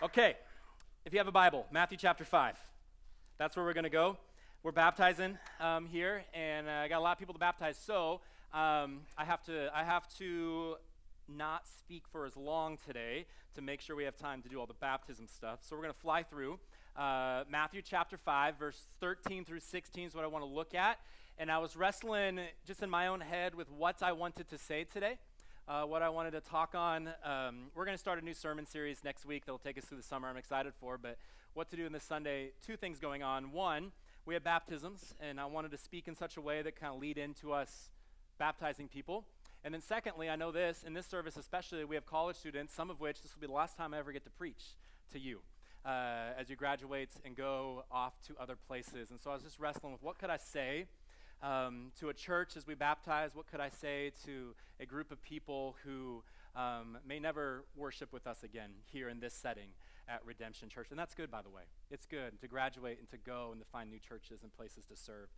Okay, if you have a Bible, Matthew chapter 5. That's where we're going to go. We're baptizing here, and I got a lot of people to baptize, so I have to not speak for as long today to make sure we have time to do all the baptism stuff. So we're going to fly through Matthew chapter 5, verse 13 through 16 is what I want to look at. And I was wrestling just in my own head with what I wanted to say today. What I wanted to talk on. We're going to start a new sermon series next week that'll take us through the summer. I'm excited for, but what to do in this Sunday, two things going on. One, we have baptisms, and I wanted to speak in such a way that kind of lead into us baptizing people. And then secondly, I know this, in this service especially, we have college students, some of which this will be the last time I ever get to preach to you as you graduate and go off to other places. And so I was just wrestling with what could I say to a church as we baptize. What could I say to a group of people who may never worship with us again here in this setting at Redemption Church? And that's good, by the way. It's good to graduate and to go and to find new churches and places to serve.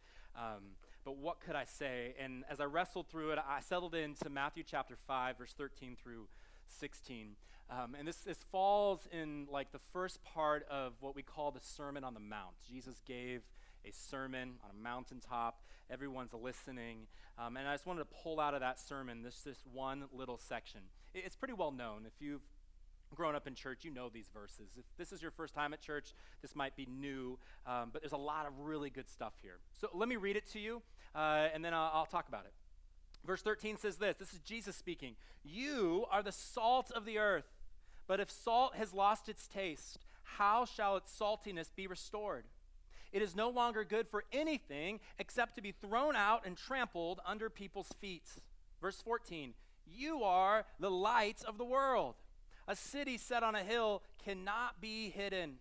But what could I say? And as I wrestled through it, I settled into Matthew chapter 5, verse 13 through 16. And this falls in like the first part of what we call the Sermon on the Mount. Jesus gave a sermon on a mountaintop. Everyone's listening. And I just wanted to pull out of that sermon this one little section. It's pretty well known. If you've grown up in church, you know these verses. If this is your first time at church, this might be new, but there's a lot of really good stuff here. So let me read it to you, and then I'll talk about it. Verse 13 says this. This is Jesus speaking. "You are the salt of the earth, but if salt has lost its taste, how shall its saltiness be restored? It is no longer good for anything except to be thrown out and trampled under people's feet." Verse 14, "You are the light of the world. A city set on a hill cannot be hidden.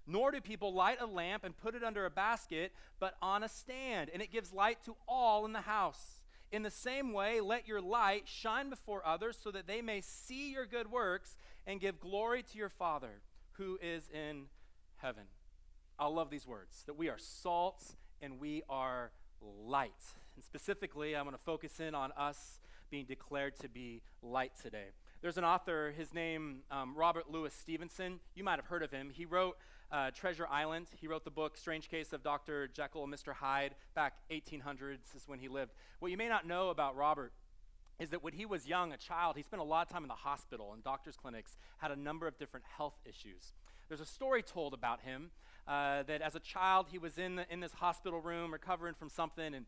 Nor do people light a lamp and put it under a basket, but on a stand, and it gives light to all in the house. In the same way, let your light shine before others so that they may see your good works and give glory to your Father who is in heaven." I love these words, that we are salt and we are light. And specifically, I'm going to focus in on us being declared to be light today. There's an author, his name, Robert Louis Stevenson. You might have heard of him. He wrote Treasure Island. He wrote the book Strange Case of Dr. Jekyll and Mr. Hyde back 1800s is when he lived. What you may not know about Robert is that when he was young, a child, he spent a lot of time in the hospital and doctor's clinics, had a number of different health issues. There's a story told about him that as a child, he was in this hospital room recovering from something, and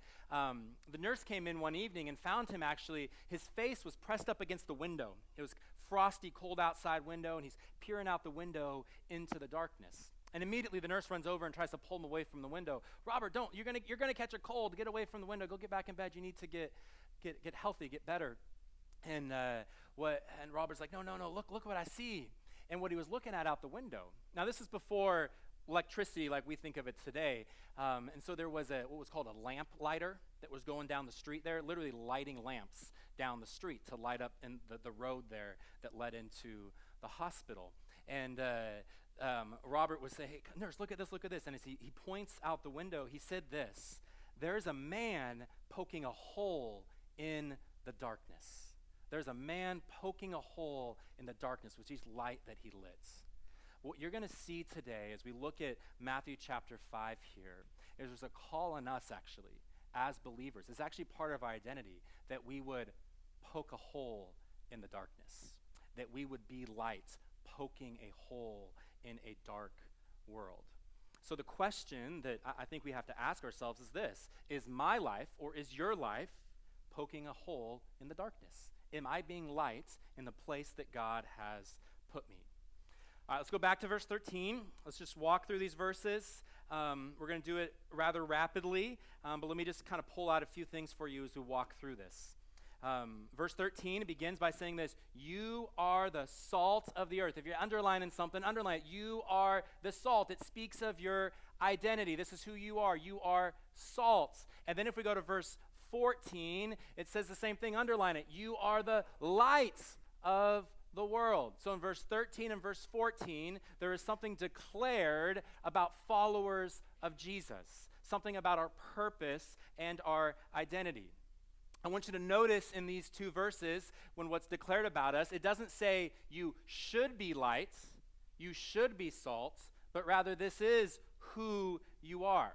the nurse came in one evening and found him actually, his face was pressed up against the window. It was frosty, cold outside window, and he's peering out the window into the darkness. And immediately the nurse runs over and tries to pull him away from the window. "Robert, don't, you're gonna catch a cold. Get away from the window. Go get back in bed. You need to get healthy, get better." And Robert's like, no, look what I see. And what he was looking at out the window. Now this is before electricity like we think of it today. And so there was what was called a lamp lighter that was going down the street there, literally lighting lamps down the street to light up in the road there that led into the hospital. And Robert would say, "Hey, nurse, look at this. And as he points out the window, he said this, "There's a man poking a hole in the darkness." There's a man poking a hole in the darkness with each light that he lit. What you're going to see today as we look at Matthew chapter 5 here is there's a call on us actually as believers. It's actually part of our identity that we would poke a hole in the darkness, that we would be light poking a hole in a dark world. So the question that I think we have to ask ourselves is this: is my life or is your life poking a hole in the darkness? Am I being light in the place that God has put me? All right, let's go back to verse 13. Let's just walk through these verses. We're going to do it rather rapidly, but let me just kind of pull out a few things for you as we walk through this. Verse 13, it begins by saying this: "You are the salt of the earth." If you're underlining something, underline it. You are the salt. It speaks of your identity. This is who you are. You are salt. And then if we go to verse 14, it says the same thing, underline it. You are the light of the world. So in verse 13 and verse 14, there is something declared about followers of Jesus, something about our purpose and our identity. I want you to notice in these two verses, when what's declared about us, it doesn't say you should be light, you should be salt, but rather this is who you are.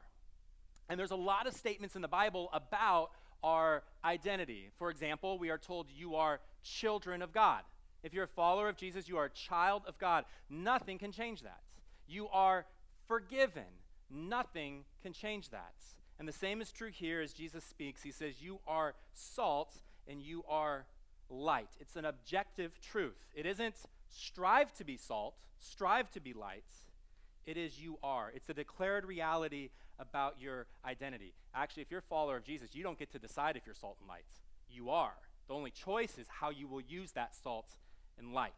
And there's a lot of statements in the Bible about our identity. For example, we are told you are children of God. If you're a follower of Jesus, you are a child of God. Nothing can change that. You are forgiven. Nothing can change that. And the same is true here as Jesus speaks. He says, you are salt and you are light. It's an objective truth. It isn't strive to be salt, strive to be light. It is you are. It's a declared reality about your identity. Actually, if you're a follower of Jesus, you don't get to decide if you're salt and light. You are. The only choice is how you will use that salt and light.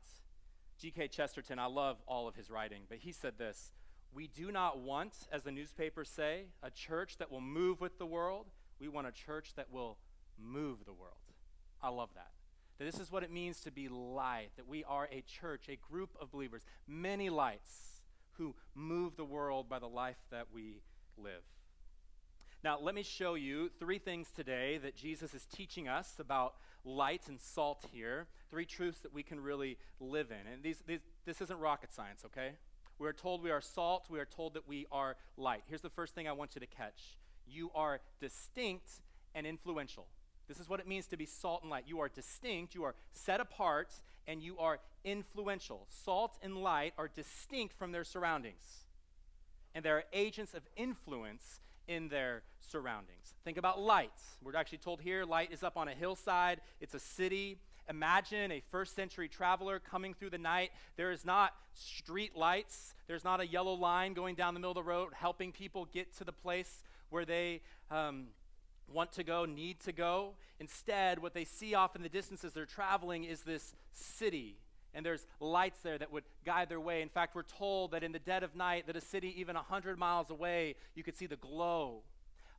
G.K. Chesterton, I love all of his writing, but he said this: we do not want, as the newspapers say, a church that will move with the world. We want a church that will move the world. I love that. That this is what it means to be light, that we are a church, a group of believers, many lights who move the world by the life that we live. Now, let me show you 3 things today that Jesus is teaching us about light and salt here, 3 truths that we can really live in. And this isn't rocket science, okay? We are told we are salt. We are told that we are light. Here's the first thing I want you to catch. You are distinct and influential. This is what it means to be salt and light. You are distinct, you are set apart, and you are influential. Salt and light are distinct from their surroundings, and they are agents of influence in their surroundings. Think about light. We're actually told here light is up on a hillside. It's a city. Imagine a first century traveler coming through the night. There is not street lights. There's not a yellow line going down the middle of the road helping people get to the place where they want to go, need to go. Instead, what they see off in the distance as they're traveling is this city. And there's lights there that would guide their way. In fact, we're told that in the dead of night, that a city even 100 miles away, you could see the glow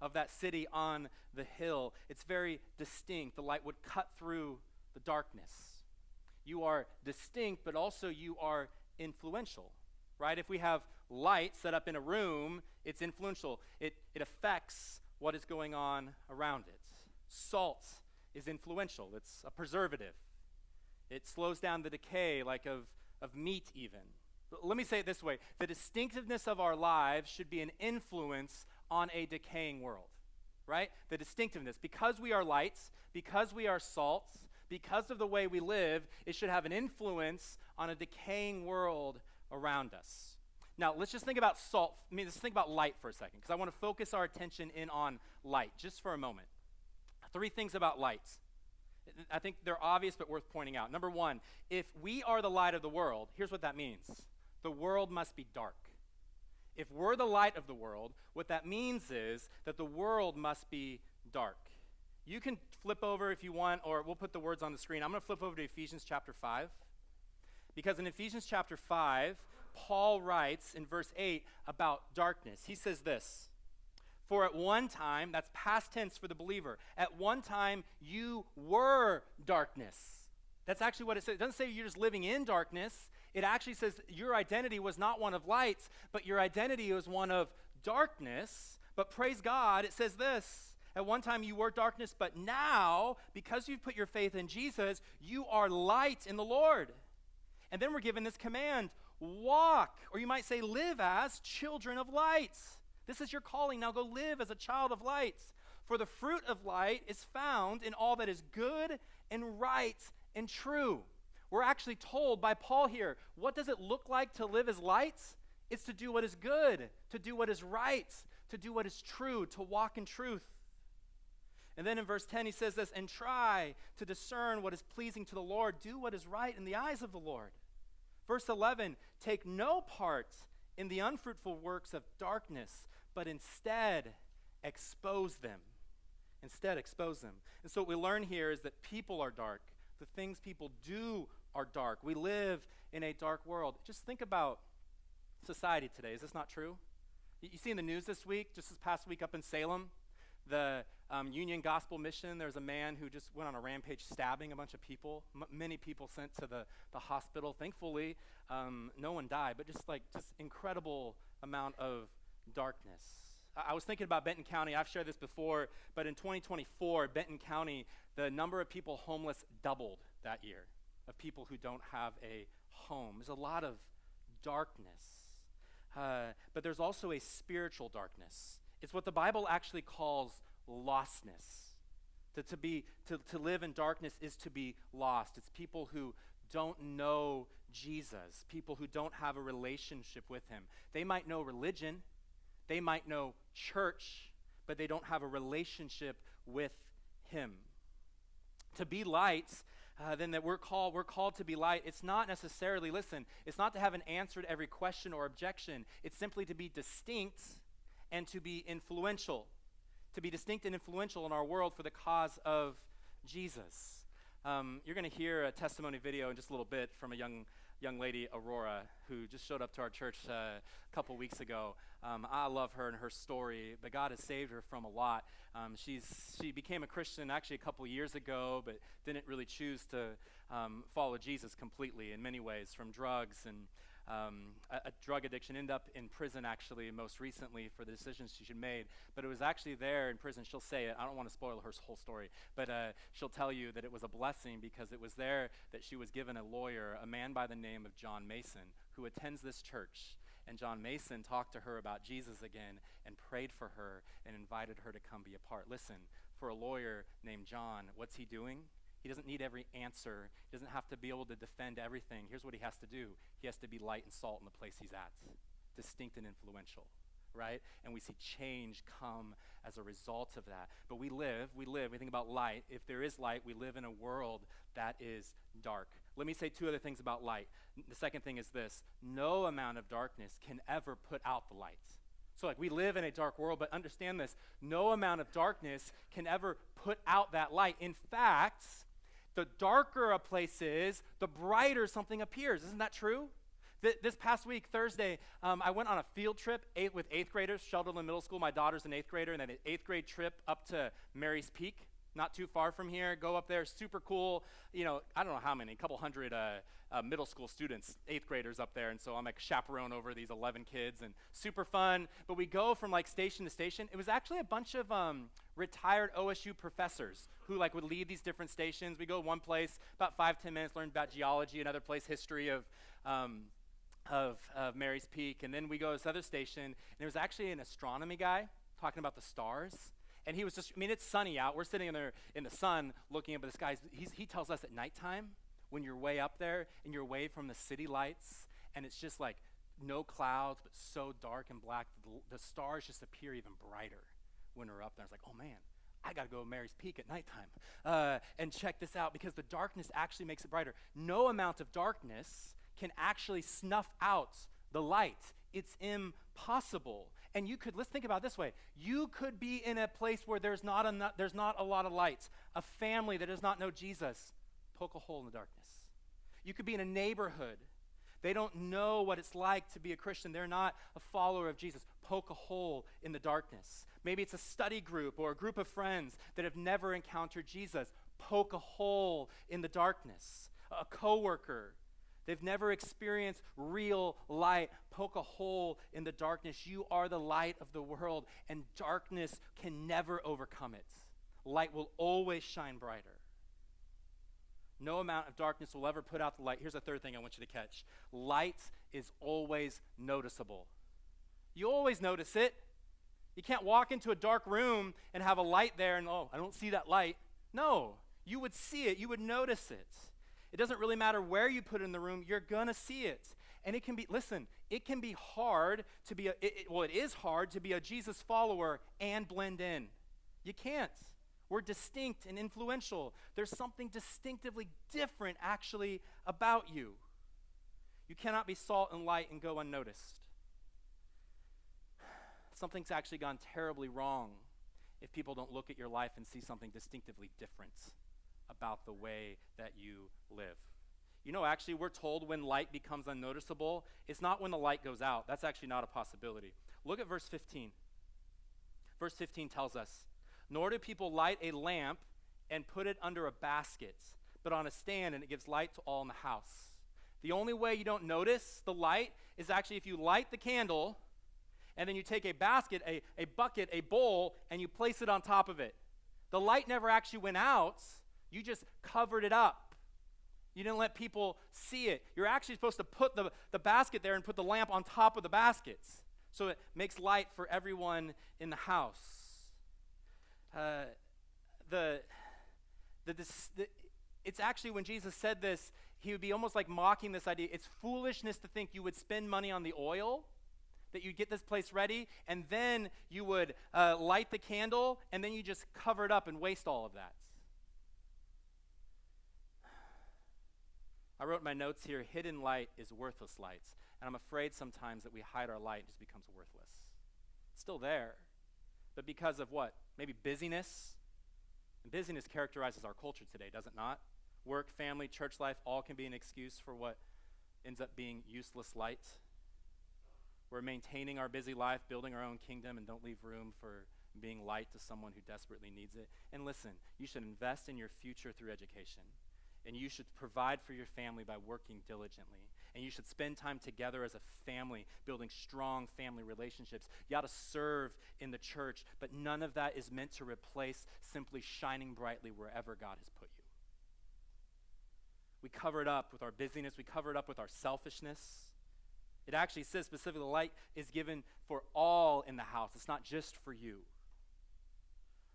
of that city on the hill. It's very distinct. The light would cut through the darkness. You are distinct, but also you are influential, right? If we have light set up in a room, it's influential. It affects what is going on around it. Salt is influential. It's a preservative. It slows down the decay, like of meat even. But let me say it this way. The distinctiveness of our lives should be an influence on a decaying world, right? The distinctiveness. Because we are lights, because we are salts, because of the way we live, it should have an influence on a decaying world around us. Now, let's just think about let's think about light for a second, because I want to focus our attention in on light just for a moment. 3 things about light. I think they're obvious but worth pointing out. Number 1, if we are the light of the world, here's what that means. The world must be dark. If we're the light of the world, what that means is that the world must be dark. You can flip over if you want, or we'll put the words on the screen. I'm going to flip over to Ephesians chapter 5. Because in Ephesians chapter 5, Paul writes in verse 8 about darkness. He says this: for at one time, that's past tense for the believer, at one time you were darkness. That's actually what it says. It doesn't say you're just living in darkness. It actually says your identity was not one of lights, but your identity was one of darkness. But praise God, it says this: at one time you were darkness, but now, because you've put your faith in Jesus, you are light in the Lord. And then we're given this command: walk, or you might say live as children of light. This is your calling. Now go live as a child of light. For the fruit of light is found in all that is good and right and true. We're actually told by Paul here, what does it look like to live as lights? It's to do what is good, to do what is right, to do what is true, to walk in truth. And then in verse 10 he says this: and try to discern what is pleasing to the Lord. Do what is right in the eyes of the Lord. Verse 11, take no part in the unfruitful works of darkness, but instead expose them. Instead expose them. And so what we learn here is that people are dark. The things people do are dark. We live in a dark world. Just think about society today. Is this not true? You see in the news this week, just this past week up in Salem, the Union Gospel Mission, there's a man who just went on a rampage stabbing a bunch of people. Many people sent to the hospital. Thankfully, no one died, but just incredible amount of darkness. I was thinking about Benton County. I've shared this before, but in 2024, Benton County, the number of people homeless doubled that year, of people who don't have a home. There's a lot of darkness. But there's also a spiritual darkness. It's what the Bible actually calls lostness. To live in darkness is to be lost. It's people who don't know Jesus, people who don't have a relationship with him. They might know religion, they might know church, but they don't have a relationship with him. To be light, then that we're called to be light. It's not necessarily, listen, it's not to have an answer to every question or objection. It's simply to be distinct and to be influential. To be distinct and influential in our world for the cause of Jesus. You're going to hear a testimony video in just a little bit from a young lady, Aurora, who just showed up to our church a couple weeks ago. I love her and her story, but God has saved her from a lot. She became a Christian actually a couple years ago, but didn't really choose to follow Jesus completely in many ways, from drugs and a drug addiction. Ended up in prison actually most recently for the decisions she made. But it was actually there in prison, she'll say it, I don't want to spoil her whole story, but she'll tell you that it was a blessing because it was there that she was given a lawyer, a man by the name of John Mason, who attends this church. And John Mason talked to her about Jesus again and prayed for her and invited her to come be a part. Listen, for a lawyer named John, what's he doing? He doesn't need every answer. He doesn't have to be able to defend everything. Here's what he has to do. He has to be light and salt in the place he's at, distinct and influential, right? And we see change come as a result of that. But we think about light. If there is light, we live in a world that is dark. Let me say two other things about light. The second thing is this: no amount of darkness can ever put out the light. So we live in a dark world, but understand this: no amount of darkness can ever put out that light. In fact, the darker a place is, the brighter something appears. Isn't that true? This past week, Thursday, I went on a field trip with 8th graders, Sheldon Middle School. My daughter's an 8th grader, and then an 8th grade trip up to Mary's Peak, not too far from here. Go up there, super cool. I don't know how many, a couple hundred middle school students, 8th graders up there, and so I'm like chaperone over these 11 kids, and super fun. But we go from station to station. It was actually a bunch of retired OSU professors who would lead these different stations. We go one place, about 5-10 minutes, learn about geology, another place, history of Mary's Peak, and then we go to this other station, and there was actually an astronomy guy talking about the stars. And he was it's sunny out. We're sitting in there in the sun looking up at the skies. He tells us at nighttime, when you're way up there and you're away from the city lights, and it's just no clouds, but so dark and black, the stars just appear even brighter when we're up there. It's oh man, I got to go to Mary's Peak at nighttime and check this out, because the darkness actually makes it brighter. No amount of darkness can actually snuff out the light. It's impossible. And let's think about it this way. You could be in a place where there's not a lot of lights. A family that does not know Jesus, poke a hole in the darkness. You could be in a neighborhood. They don't know what it's like to be a Christian. They're not a follower of Jesus. Poke a hole in the darkness. Maybe it's a study group or a group of friends that have never encountered Jesus. Poke a hole in the darkness. A coworker. They've never experienced real light. Poke a hole in the darkness. You are the light of the world, and darkness can never overcome it. Light will always shine brighter. No amount of darkness will ever put out the light. Here's a third thing I want you to catch. Light is always noticeable. You always notice it. You can't walk into a dark room and have a light there and, I don't see that light. No, you would see it. You would notice it. It doesn't really matter where you put it in the room, you're going to see it. And it can be hard to be it is hard to be a Jesus follower and blend in. You can't. We're distinct and influential. There's something distinctively different actually about you. You cannot be salt and light and go unnoticed. Something's actually gone terribly wrong if people don't look at your life and see something distinctively different about the way that you live. Actually, we're told when light becomes unnoticeable, it's not when the light goes out. That's actually not a possibility. Look at verse 15. Verse 15 tells us, "Nor do people light a lamp and put it under a basket, but on a stand, and it gives light to all in the house." The only way you don't notice the light is actually if you light the candle, and then you take a basket, a bucket, a bowl, and you place it on top of it. The light never actually went out. You just covered it up. You didn't let people see it. You're actually supposed to put the basket there and put the lamp on top of the baskets so it makes light for everyone in the house. It's actually, when Jesus said this, he would be almost like mocking this idea. It's foolishness to think you would spend money on the oil, that you'd get this place ready, and then you would light the candle, and then you just cover it up and waste all of that. I wrote in my notes here, hidden light is worthless light. And I'm afraid sometimes that we hide our light, it just becomes worthless. It's still there, but because of what? Maybe busyness. And busyness characterizes our culture today, does it not? Work, family, church life, all can be an excuse for what ends up being useless light. We're maintaining our busy life, building our own kingdom, and don't leave room for being light to someone who desperately needs it. And listen, you should invest in your future through education. And you should provide for your family by working diligently. And you should spend time together as a family, building strong family relationships. You ought to serve in the church, but none of that is meant to replace simply shining brightly wherever God has put you. We cover it up with our busyness. We cover it up with our selfishness. It actually says specifically, light is given for all in the house. It's not just for you.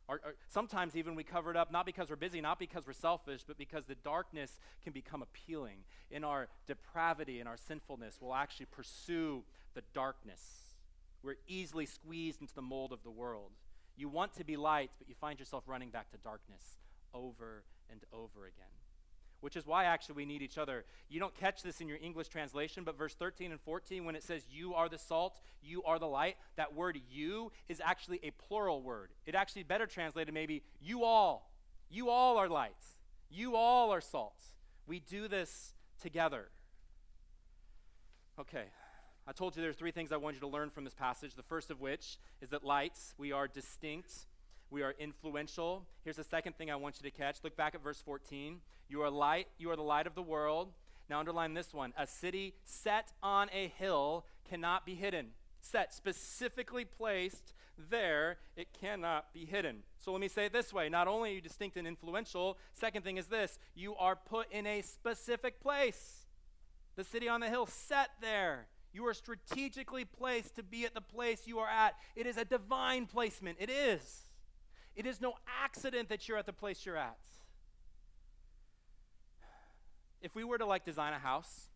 Or sometimes even we cover it up not because we're busy, not because we're selfish, but because the darkness can become appealing. In our depravity, in our sinfulness, we'll actually pursue the darkness. We're easily squeezed into the mold of the world. You want to be light, but you find yourself running back to darkness over and over again. Which is why actually we need each other. You don't catch this in your English translation, but verse 13 and 14, when it says you are the salt, you are the light, that word you is actually a plural word. It actually better translated maybe you all. You all are lights. You all are salt. We do this together. Okay, I told you there's 3 things I want you to learn from this passage. The first of which is that lights, we are distinct. We are influential. Here's the second thing I want you to catch. Look back at verse 14. You are light. You are the light of the world. Now underline this one. A city set on a hill cannot be hidden. Set, specifically placed there, it cannot be hidden. So let me say it this way. Not only are you distinct and influential, second thing is this. You are put in a specific place. The city on the hill set there. You are strategically placed to be at the place you are at. It is a divine placement. It is. It is no accident that you're at the place you're at. If we were to design a house,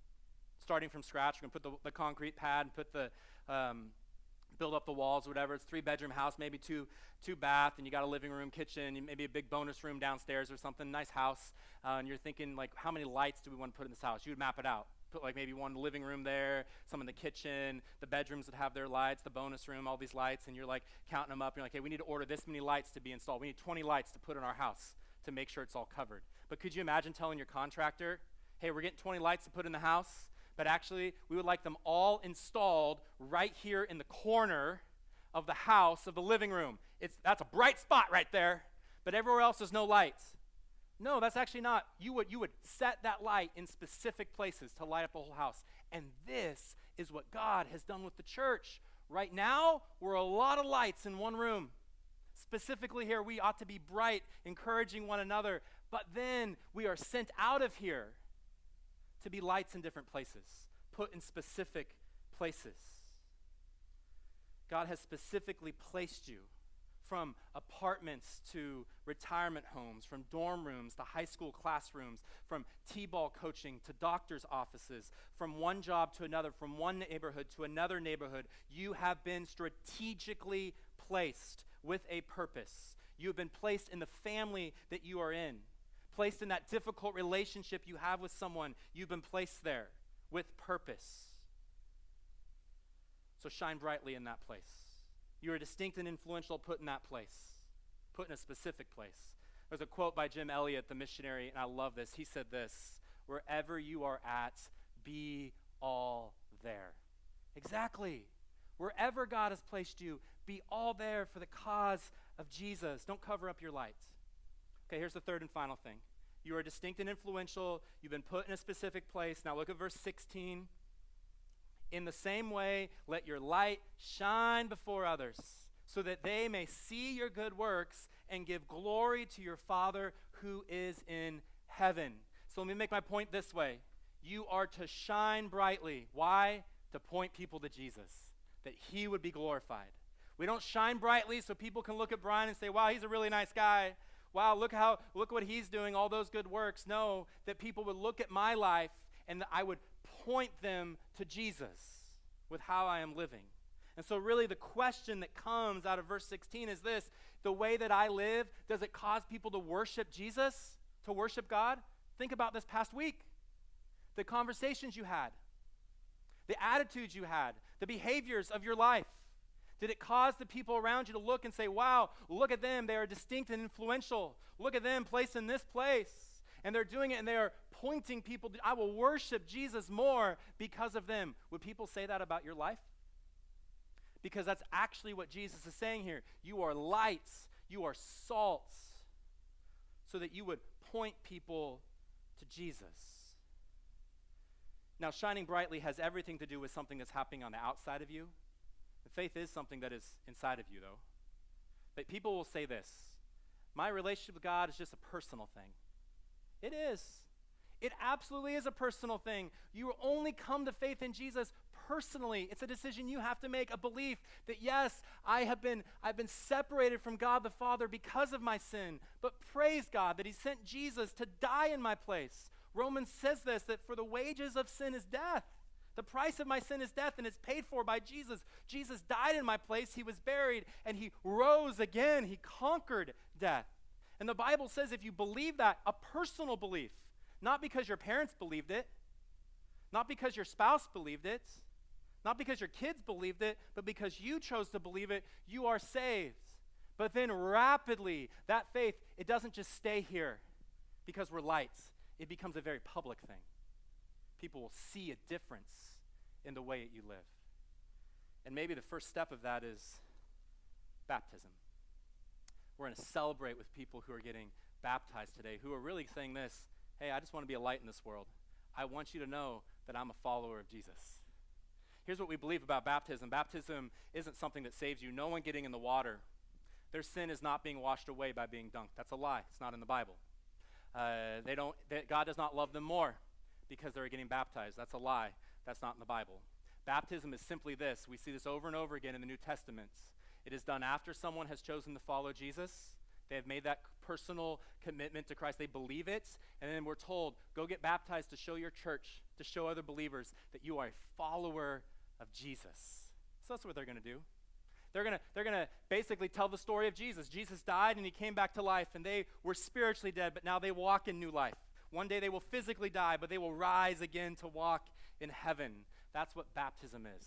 starting from scratch, we're gonna put the concrete pad and put build up the walls, whatever. It's a 3-bedroom house, maybe two bath, and you got a living room, kitchen, maybe a big bonus room downstairs or something. Nice house, and you're thinking how many lights do we want to put in this house? You would map it out. Put maybe one in the living room there, some in the kitchen, the bedrooms that have their lights, the bonus room, all these lights, and you're counting them up. You're hey, we need to order this many lights to be installed. We need 20 lights to put in our house to make sure it's all covered. But could you imagine telling your contractor, hey, we're getting 20 lights to put in the house, but actually we would like them all installed right here in the corner of the house, of the living room. That's a bright spot right there, but everywhere else there's no lights. No, that's actually not. You would set that light in specific places to light up the whole house. And this is what God has done with the church. Right now, we're a lot of lights in one room. Specifically here, we ought to be bright, encouraging one another. But then we are sent out of here to be lights in different places, put in specific places. God has specifically placed you from apartments to retirement homes, from dorm rooms to high school classrooms, from t-ball coaching to doctor's offices, from one job to another, from one neighborhood to another neighborhood. You have been strategically placed with a purpose. You have been placed in the family that you are in, placed in that difficult relationship you have with someone. You've been placed there with purpose. So shine brightly in that place. You are distinct and influential, put in that place, put in a specific place. There's a quote by Jim Elliot, the missionary, and I love this. He said this, wherever you are at, be all there. Exactly. Wherever God has placed you, be all there for the cause of Jesus. Don't cover up your light. Okay, here's the third and final thing. You are distinct and influential. You've been put in a specific place. Now look at verse 16. In the same way, let your light shine before others, so that they may see your good works and give glory to your Father who is in heaven. So let me make my point this way. You are to shine brightly. Why? To point people to Jesus, that he would be glorified. We don't shine brightly so people can look at Bryan and say, wow, he's a really nice guy. Wow, look what he's doing, all those good works. No, that people would look at my life and that I would point them to Jesus with how I am living. And so really the question that comes out of verse 16 is this: the way that I live, does it cause people to worship Jesus, to worship God? Think about this past week. The conversations you had, the attitudes you had, the behaviors of your life. Did it cause the people around you to look and say, wow, look at them, they are distinct and influential. Look at them placed in this place. And they're doing it and they are pointing people to, I will worship Jesus more because of them. Would people say that about your life? Because that's actually what Jesus is saying here. You are lights, you are salts, so that you would point people to Jesus. Now, shining brightly has everything to do with something that's happening on the outside of you. The faith is something that is inside of you, though. But people will say this: my relationship with God is just a personal thing. It is. It absolutely is a personal thing. You only come to faith in Jesus personally. It's a decision you have to make, a belief that yes, I've been separated from God the Father because of my sin. But praise God that he sent Jesus to die in my place. Romans says this, that for the wages of sin is death. The price of my sin is death, and it's paid for by Jesus. Jesus died in my place. He was buried, and he rose again. He conquered death. And the Bible says if you believe that, a personal belief, not because your parents believed it, not because your spouse believed it, not because your kids believed it, but because you chose to believe it, you are saved. But then rapidly, that faith, it doesn't just stay here because we're lights. It becomes a very public thing. People will see a difference in the way that you live. And maybe the first step of that is baptism. We're going to celebrate with people who are getting baptized today, who are really saying this: hey, I just want to be a light in this world. I want you to know that I'm a follower of Jesus. Here's what we believe about baptism. Baptism isn't something that saves you. No one getting in the water, their sin is not being washed away by being dunked. That's a lie. It's not in the Bible. God does not love them more because they're getting baptized. That's a lie. That's not in the Bible. Baptism is simply this. We see this over and over again in the New Testaments. It is done after someone has chosen to follow Jesus. They have made that personal commitment to Christ. They believe it. And then we're told, go get baptized to show your church, to show other believers that you are a follower of Jesus. So that's what they're going to do. They're going to basically tell the story of Jesus. Jesus died and he came back to life, and they were spiritually dead, but now they walk in new life. One day they will physically die, but they will rise again to walk in heaven. That's what baptism is.